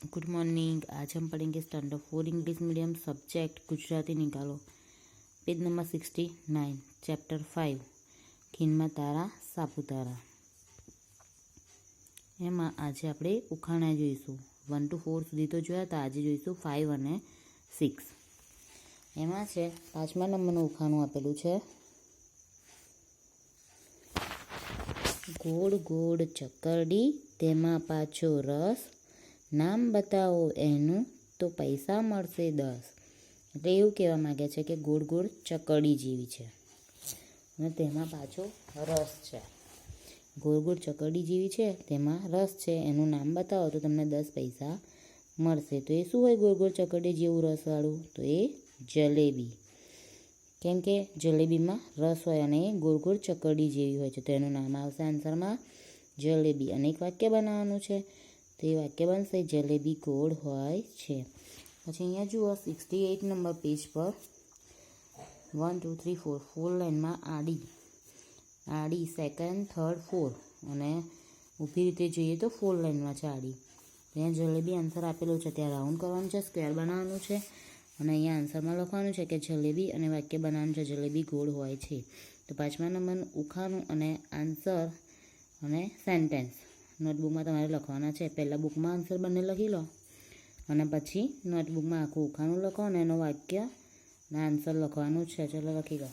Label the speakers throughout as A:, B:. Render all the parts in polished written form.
A: Good morning. आज हम पढ़ेंगे standard 4 English medium subject Gujarati निकालो, पेज नंबर 69, चैप्टर 5 खीणમાં તારા સાપુતારા। એમાં આજે આપણે ઉખાણા જોઈશું। 1 to 4 સુધી તો જોયા હતા, આજે જોઈશું 5 અને 6। એમાં છે 5મા નંબરનું ઉખાણું આપેલું છે, ગોળ ગોળ ચકરડી તેમાં પાછો રસ, નામ બતાવો એનું તો પૈસા મળશે 10। એટલે એવું કહેવા માંગે છે કે ગોળ ગોળ ચકરડી જેવી છે અને તેમાં પાછો રસ છે। ગોળ ગોળ ચકરડી જેવી છે, તેમાં રસ છે, એનું નામ બતાવો તો તમને 10 પૈસા મળશે। તો એ શું હોય ગોળ ગોળ ચકરડી જેવું રસવાળું? તો એ જલેબી। કેમ કે જલેબીમાં રસ હોય અને એ ગોળ ગોળ ચકરડી જેવી હોય છે, તો એનું નામ આવશે આન્સરમાં જલેબી। અને એક વાક્ય બનાવવાનું છે, તો એ વાક્ય બનશે જલેબી ગોળ હોય છે। પછી અહીંયા જુઓ 68 નંબર પેજ પર 1 2 3 4 4 લાઈનમાં આડી સેકન્ડ થર્ડ 4 અને ઊભી રીતે જોઈએ તો 4 લાઈનમાં છે આડી। ત્યાં જલેબી આન્સર આપેલો છે, ત્યાં રાઉન્ડ કરવાનું છે, સ્ક્વેર બનાવવાનું છે અને અહીંયા આન્સરમાં લખવાનું છે કે જલેબી અને વાક્ય બનાવવાનું છે જલેબી ગોળ હોય છે। તો 5મા નંબરનું ઉખાણું અને આન્સર અને સેન્ટેન્સ નોટબુકમાં તમારે લખવાના છે। પહેલાં બુકમાં આન્સર બંને લખી લો અને પછી નોટબુકમાં આખું ઉખાણું લખો અને એનો વાક્ય અને આન્સર લખવાનું છે। ચલો લખી લો।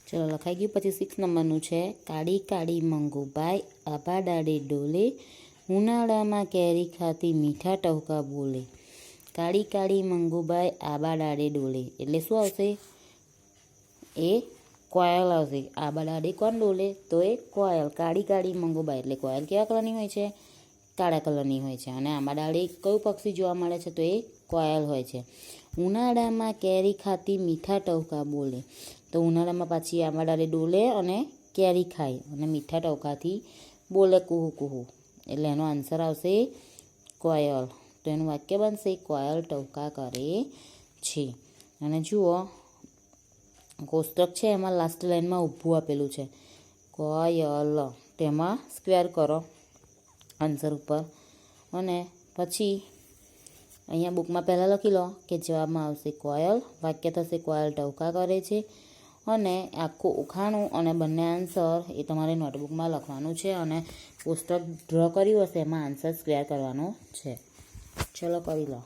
A: ચલો લખાઈ ગયું. પછી 6 નંબરનું છે કાળી કાળી મંગુબાઈ આભા ડાળે ડોલે, ઉનાળામાં કેરી ખાતી મીઠા ટહુકા બોલે. કાળી કાળી મંગુબાઈ આબા ડાળે ડોલે એટલે શું આવશે? એ કોયલ આવશે. આબા ડાળે કોણ ડોલે? તો એ કોયલ. કાળી કાળી મંગુબાઈ એટલે કોયલ કેવા કલરની હોય છે? કાળા કલરની હોય છે. અને આંબા ડાળે કયું પક્ષી જોવા મળે છે? તો એ કોયલ હોય છે. ઉનાળામાં કેરી ખાતી મીઠા ટહુકા બોલે, તો ઉનાળામાં પાછી આંબા ડાળે ડોલે અને કેરી ખાય અને મીઠા ટહુકાથી બોલે કુહુ કુહુ, એટલે એનો આન્સર આવશે કોયલ. તો એનું વાક્ય બનશે કોયલ ટહુકા કરે છે. અને જુઓ કોષ્ટક છે એમાં લાસ્ટ લાઈનમાં ઊભું આપેલું છે કોયલ, તેમાં સ્ક્વેર કરો આન્સર ઉપર. અને પછી અહીંયા બુકમાં પહેલાં લખી લો કે જવાબમાં આવશે કોયલ, વાક્ય થશે કોયલ ટહુકા કરે છે. અને આખું ઉખાણું અને બંને આન્સર એ તમારે નોટબુકમાં લખવાનું છે અને કોષ્ટક ડ્રો કર્યું હશે એમાં આન્સર સ્ક્વેર કરવાનો છે. ચલો કરી લો.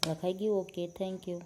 A: લખાઈ ગયું? Okay, thank you.